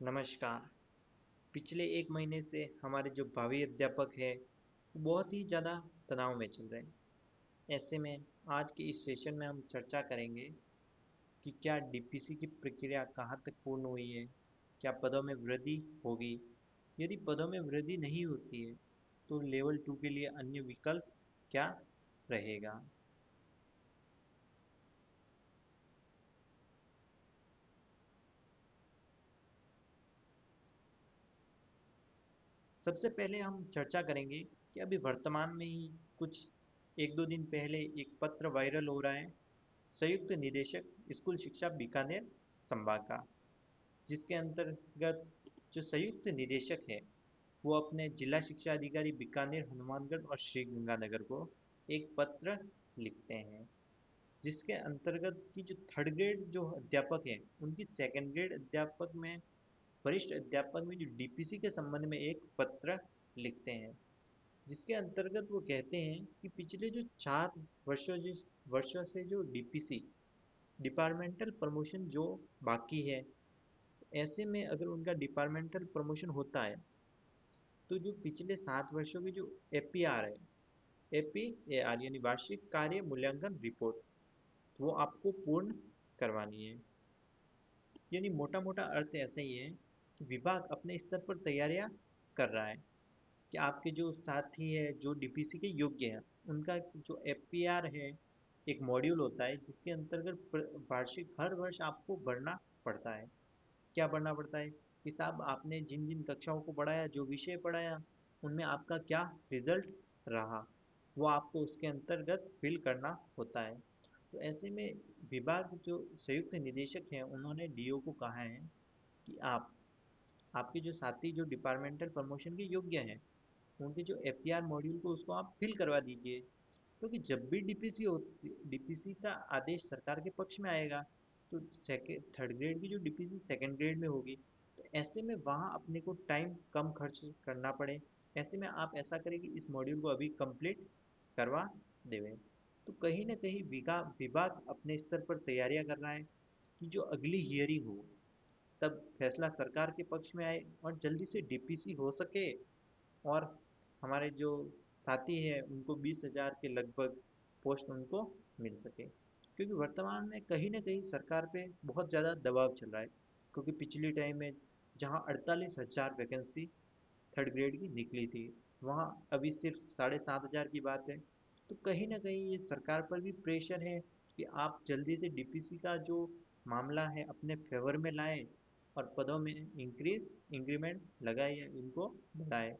नमस्कार। पिछले 1 महीने से हमारे जो भावी अध्यापक हैं, वो बहुत ही ज़्यादा तनाव में चल रहे हैं। ऐसे में आज के इस सेशन में हम चर्चा करेंगे कि क्या डीपीसी की प्रक्रिया कहाँ तक पूर्ण हुई है? क्या पदों में वृद्धि होगी? यदि पदों में वृद्धि नहीं होती है, तो लेवल 2 के लिए अन्य विकल्प क्या रहेगा? सबसे पहले हम चर्चा करेंगे कि अभी वर्तमान में ही कुछ 1-2 दिन पहले एक पत्र वायरल हो रहा है, संयुक्त निदेशक स्कूल शिक्षा बीकानेर संभाग का, जिसके अंतर्गत जो संयुक्त निदेशक है वो अपने जिला शिक्षा अधिकारी बीकानेर, हनुमानगढ़ और श्री गंगानगर को एक पत्र लिखते हैं, जिसके अंतर्गत की जो थर्ड ग्रेड जो अध्यापक हैं उनकी सेकंड ग्रेड अध्यापक में वरिष्ठ अध्यापक में जो डीपीसी के संबंध में एक पत्र लिखते हैं, जिसके अंतर्गत वो कहते हैं कि पिछले जो 4 वर्षों से जो डीपीसी डिपार्टमेंटल प्रमोशन जो बाकी है, ऐसे में अगर उनका डिपार्टमेंटल प्रमोशन होता है तो जो पिछले 7 वर्षों की जो एपीआर है, एपीएआर यानी वार्षिक कार्य मूल्यांकन रिपोर्ट, वो आपको पूर्ण करवानी है। यानी मोटा मोटा अर्थ ऐसा ही है कि विभाग अपने स्तर पर तैयारियां कर रहा है कि आपके जो साथी है जो डीपीसी के योग्य हैं उनका जो एपीआर है, एक मॉड्यूल होता है जिसके अंतर्गत वार्षिक हर वर्ष आपको भरना पड़ता है। क्या पढ़ना पड़ता है कि साहब आपने जिन जिन कक्षाओं को पढ़ाया, जो विषय पढ़ाया, उनमें आपका क्या रिजल्ट रहा, वो आपको उसके अंतर्गत फिल करना होता है। तो ऐसे में विभाग जो संयुक्त निदेशक हैं उन्होंने डीओ को कहा है कि आप आपके जो साथी जो डिपार्टमेंटल प्रमोशन के योग्य हैं उनके जो एपीआर मॉड्यूल को उसको आप फिल करवा दीजिए, क्योंकि जब भी डीपीसी का आदेश सरकार के पक्ष में आएगा तो सेकेंड थर्ड ग्रेड की जो डीपीसी सेकंड ग्रेड में होगी, तो ऐसे में वहाँ अपने को टाइम कम खर्च करना पड़े। ऐसे में आप ऐसा करें कि इस मॉड्यूल को अभी कंप्लीट करवा देवें। तो कहीं ना कहीं विभाग विभाग अपने स्तर पर तैयारियां कर रहा है कि जो अगली हियरिंग हो तब फैसला सरकार के पक्ष में आए और जल्दी से डीपीसी हो सके, और हमारे जो साथी हैं उनको 20,000 के लगभग पोस्ट उनको मिल सके, क्योंकि वर्तमान में कहीं ना कहीं सरकार पे बहुत ज़्यादा दबाव चल रहा है, क्योंकि पिछली टाइम में जहाँ 48,000 वैकेंसी थर्ड ग्रेड की निकली थी, वहाँ अभी सिर्फ 7,500 की बात है। तो कहीं ना कहीं ये सरकार पर भी प्रेशर है कि आप जल्दी से डीपीसी का जो मामला है अपने फेवर में लाएं और पदों में इंक्रीमेंट लगाए या इनको बढ़ाए।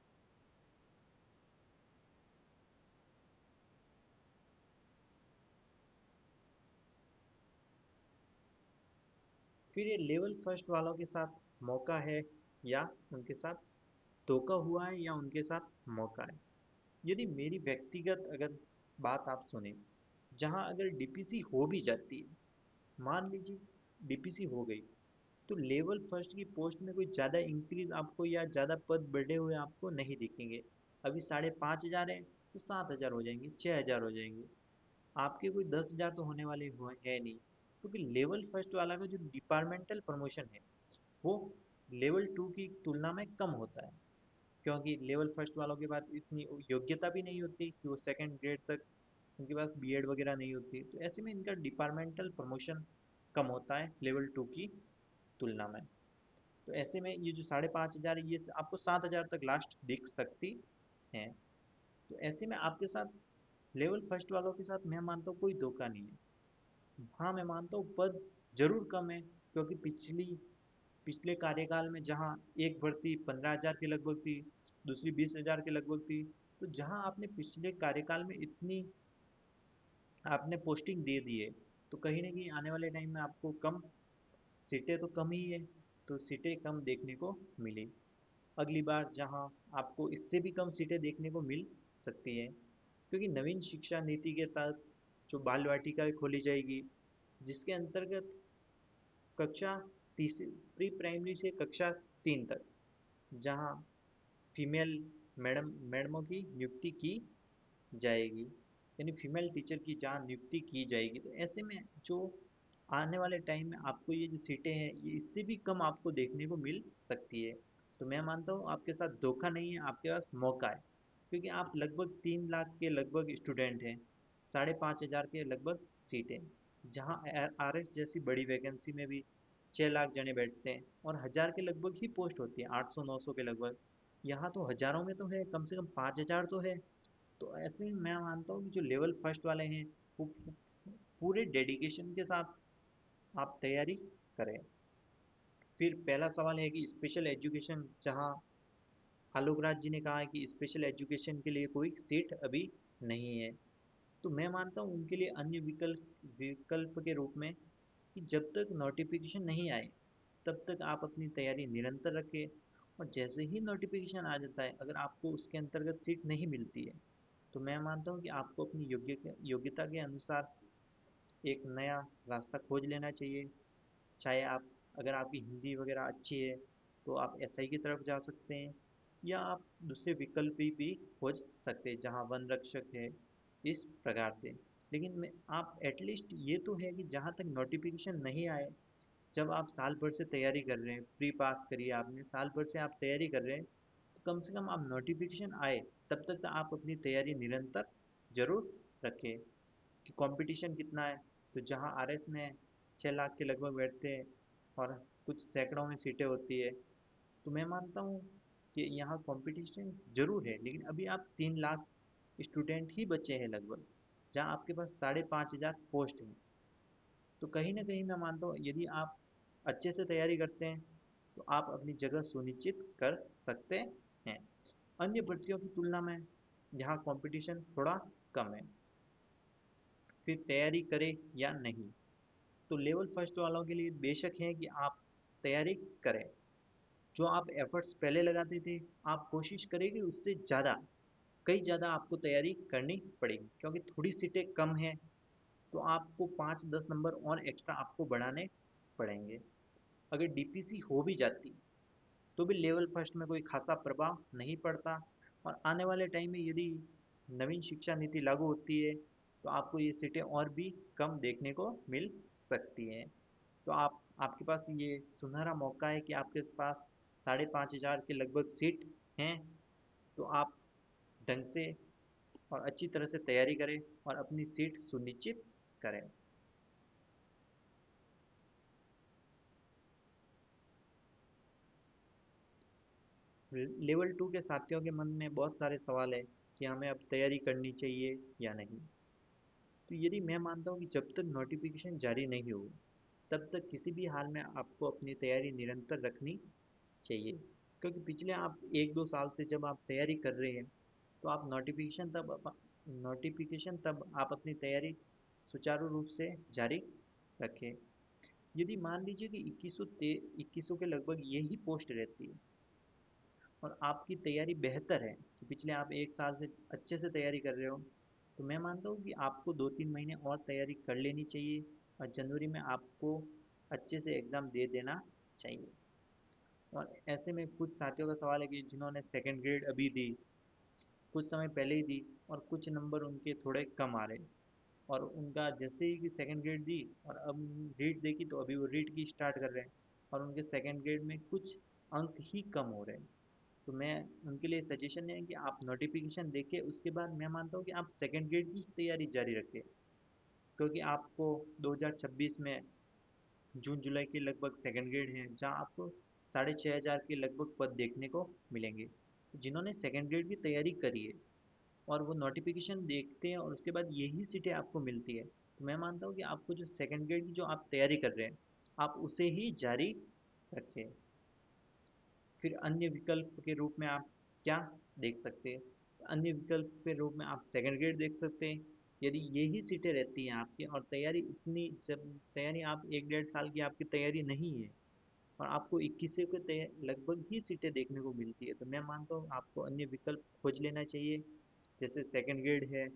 फिर ये लेवल फर्स्ट वालों के साथ मौका है या उनके साथ धोखा हुआ है या उनके साथ मौका है। यदि मेरी व्यक्तिगत अगर बात आप सुने, जहां अगर डीपीसी हो भी जाती है, मान लीजिए डीपीसी हो गई, तो लेवल फर्स्ट की पोस्ट में कोई ज़्यादा इंक्रीज आपको या ज़्यादा पद बढ़े हुए आपको नहीं दिखेंगे। अभी 5,500 है तो 7,000 हो जाएंगे, 6,000 हो जाएंगे, आपके कोई 10,000 तो होने वाले है नहीं, क्योंकि लेवल फर्स्ट वाला का जो डिपार्टमेंटल प्रमोशन है वो लेवल 2 की तुलना में कम होता है, क्योंकि लेवल फर्स्ट वालों के पास इतनी योग्यता भी नहीं होती कि वो सेकंड ग्रेड तक उनके पास बीएड वगैरह नहीं होती, तो ऐसे में इनका डिपार्टमेंटल प्रमोशन कम होता है लेवल 2 की तुलना में। तो ऐसे में ये जो 5,500 है ये आपको 7,000 तक लास्ट दिख सकती है। तो ऐसे में आपके साथ लेवल फर्स्ट वालों के साथ मैं मानता हूँ कोई धोखा नहीं है। हाँ, मैं मानता हूँ पद जरूर कम है, क्योंकि पिछले कार्यकाल में जहाँ एक भर्ती 15,000 के लगभग थी, दूसरी 20,000 के लगभग थी, तो जहाँ आपने पिछले कार्यकाल में इतनी आपने पोस्टिंग दे दी है, तो कहीं ना कहीं आने वाले टाइम में आपको कम सीटें तो कम ही है, तो सीटें कम देखने को मिली। अगली बार जहाँ आपको इससे भी कम सीटें देखने को मिल सकती है, क्योंकि नवीन शिक्षा नीति के तहत जो बाल वाटिकाएं खोली जाएगी, जिसके अंतर्गत कक्षा तीसरी प्री प्राइमरी से कक्षा 3 तक, जहाँ फीमेल मैडमों की नियुक्ति की जाएगी, यानी फीमेल टीचर की जहाँ नियुक्ति की जाएगी, तो ऐसे में जो आने वाले टाइम में आपको ये जो सीटें हैं ये इससे भी कम आपको देखने को मिल सकती है। तो मैं मानता हूँ आपके साथ धोखा नहीं है, आपके पास मौका है, क्योंकि आप लगभग 3 लाख के लगभग स्टूडेंट हैं, 5,500 के लगभग सीटें, जहाँ RS जैसी बड़ी वैकेंसी में भी 6 लाख जने बैठते हैं और 1,000 के लगभग ही पोस्ट होती है, 800-900 के लगभग। यहाँ तो हजारों में तो है, कम से कम 5,000 तो है। तो ऐसे में मैं मानता हूँ कि जो लेवल फर्स्ट वाले हैं वो पूरे डेडिकेशन के साथ आप तैयारी करें। फिर पहला सवाल है कि स्पेशल एजुकेशन, जहाँ आलोक राज जी ने कहा है कि स्पेशल एजुकेशन के लिए कोई सीट अभी नहीं है। तो मैं मानता हूँ उनके लिए अन्य विकल्प के रूप में कि जब तक नोटिफिकेशन नहीं आए तब तक आप अपनी तैयारी निरंतर रखें, और जैसे ही नोटिफिकेशन आ जाता है अगर आपको उसके अंतर्गत सीट नहीं मिलती है तो मैं मानता हूँ कि आपको अपनी योग्यता के अनुसार एक नया रास्ता खोज लेना चाहिए। चाहे आप, अगर आपकी हिंदी वगैरह अच्छी है तो आप SI की तरफ जा सकते हैं, या आप दूसरे विकल्प भी खोज सकते हैं जहाँ वन रक्षक है, इस प्रकार से। लेकिन मैं आप एटलीस्ट ये तो है कि जहाँ तक नोटिफिकेशन नहीं आए, जब आप साल भर से तैयारी कर रहे हैं, प्री पास करिए आपने, साल भर से आप तैयारी कर रहे हैं, तो कम से कम आप नोटिफिकेशन आए तब तक तो आप अपनी तैयारी निरंतर जरूर रखें कि कंपटीशन कितना है। तो जहाँ RS में 6 लाख के लगभग बैठते हैं और कुछ सैकड़ों में सीटें होती है, तो मैं मानता हूँ कि यहाँ कंपटीशन जरूर है, लेकिन अभी आप 3 लाख स्टूडेंट ही बचे हैं लगभग, जहाँ आपके पास 5,500 पोस्ट हैं। तो कहीं ना कहीं मैं मानता हूँ यदि आप अच्छे से तैयारी करते हैं तो आप अपनी जगह सुनिश्चित कर सकते हैं अन्य भर्तियों की तुलना में, जहाँ कंपटीशन थोड़ा कम है। फिर तैयारी करें या नहीं, तो लेवल फर्स्ट वालों के लिए बेशक है कि आप तैयारी करें। जो आप एफर्ट्स पहले लगाते थे, आप कोशिश करें कि उससे ज़्यादा, कई ज़्यादा आपको तैयारी करनी पड़ेगी, क्योंकि थोड़ी सीटें कम हैं तो आपको 5-10 नंबर और एक्स्ट्रा आपको बढ़ाने पड़ेंगे। अगर DPC हो भी जाती तो भी लेवल फर्स्ट में कोई खासा प्रभाव नहीं पड़ता, और आने वाले टाइम में यदि नवीन शिक्षा नीति लागू होती है तो आपको ये सीटें और भी कम देखने को मिल सकती हैं। तो आपके पास ये सुनहरा मौका है कि आपके पास 5,500 के लगभग सीट हैं। तो आप ढंग से और अच्छी तरह से तैयारी करें और अपनी सीट सुनिश्चित करें। लेवल 2 के साथियों के मन में बहुत सारे सवाल है कि हमें अब तैयारी करनी चाहिए या नहीं। तो यदि मैं मानता हूँ कि जब तक नोटिफिकेशन जारी नहीं हो तब तक किसी भी हाल में आपको अपनी तैयारी निरंतर रखनी चाहिए, क्योंकि पिछले आप 1-2 साल से जब आप तैयारी कर रहे हैं तो आप नोटिफिकेशन तब आप अपनी तैयारी सुचारू रूप से जारी रखें। यदि मान लीजिए कि 2100 के लगभग यही पोस्ट रहती है और आपकी तैयारी बेहतर है कि पिछले आप 1 साल से अच्छे से तैयारी कर रहे हो, तो मैं मानता हूँ कि आपको 2-3 महीने और तैयारी कर लेनी चाहिए और जनवरी में आपको अच्छे से एग्ज़ाम दे देना चाहिए। और ऐसे में कुछ साथियों का सवाल है कि जिन्होंने सेकंड ग्रेड अभी दी, कुछ समय पहले ही दी, और कुछ नंबर उनके थोड़े कम आ रहे, और उनका जैसे ही कि सेकंड ग्रेड दी और अब रीट देखी तो अभी वो रीट की स्टार्ट कर रहे हैं और उनके सेकंड ग्रेड में कुछ अंक ही कम हो रहे हैं। तो मैं उनके लिए सजेशन है कि आप नोटिफिकेशन देखें, उसके बाद मैं मानता हूँ कि आप सेकंड ग्रेड की तैयारी जारी रखें, क्योंकि आपको 2026 में जून जुलाई के लगभग सेकंड ग्रेड हैं जहां आपको 6,500 के लगभग पद देखने को मिलेंगे। तो जिन्होंने सेकंड ग्रेड की तैयारी करी है और वो नोटिफिकेशन देखते हैं और उसके बाद यही सीटें आपको मिलती है, तो मैं मानता हूँ कि आपको जो सेकंड ग्रेड की जो आप तैयारी कर रहे हैं आप उसे ही जारी रखें। फिर अन्य विकल्प के रूप में आप क्या देख सकते हैं, तो अन्य विकल्प के रूप में आप सेकंड ग्रेड देख सकते हैं। यदि यही सीटें रहती हैं आपकी और तैयारी इतनी, जब तैयारी आप 1-1.5 साल की आपकी तैयारी नहीं है और आपको 21 के लगभग ही सीटें देखने को मिलती है, तो मैं मानता हूँ आपको अन्य विकल्प खोज लेना चाहिए, जैसे सेकंड ग्रेड है,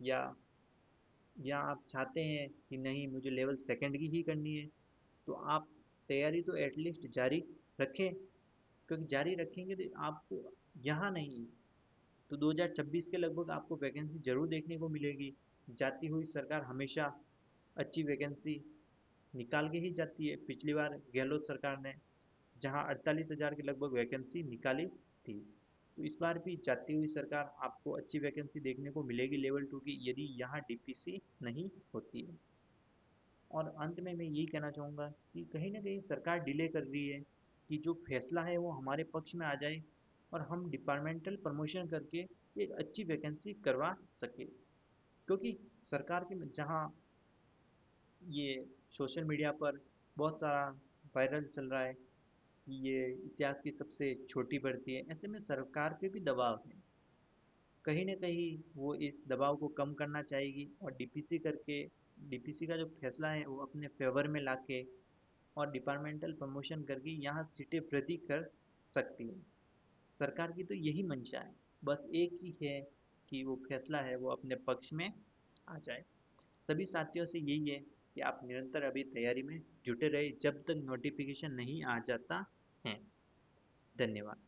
या आप चाहते हैं कि नहीं मुझे लेवल सेकंड की ही करनी है, तो आप तैयारी तो एटलीस्ट जारी रखें, क्योंकि जारी रखेंगे तो आपको यहाँ नहीं तो 2026 के लगभग आपको वैकेंसी जरूर देखने को मिलेगी। जाती हुई सरकार हमेशा अच्छी वैकेंसी निकाल के ही जाती है। पिछली बार गहलोत सरकार ने जहां 48,000 की लगभग वैकेंसी निकाली थी, तो इस बार भी जाती हुई सरकार आपको अच्छी वैकेंसी देखने को मिलेगी लेवल 2 की, यदि यहाँ डीपीसी नहीं होती है। और अंत में मैं यही कहना चाहूँगा कि कहीं ना कहीं सरकार डिले कर रही है कि जो फैसला है वो हमारे पक्ष में आ जाए और हम डिपार्टमेंटल प्रमोशन करके एक अच्छी वैकेंसी करवा सके। क्योंकि सरकार के जहाँ ये सोशल मीडिया पर बहुत सारा वायरल चल रहा है कि ये इतिहास की सबसे छोटी भर्ती है, ऐसे में सरकार पे भी दबाव है। कहीं न कहीं वो इस दबाव को कम करना चाहेगी और डीपीसी करके डीपीसी का जो फैसला है वो अपने फेवर में लाके और डिपार्टमेंटल प्रमोशन करके यहाँ सीटें वृद्धि कर सकती है। सरकार की तो यही मंशा है, बस एक ही है कि वो फैसला है वो अपने पक्ष में आ जाए। सभी साथियों से यही है कि आप निरंतर अभी तैयारी में जुटे रहे जब तक नोटिफिकेशन नहीं आ जाता है। धन्यवाद।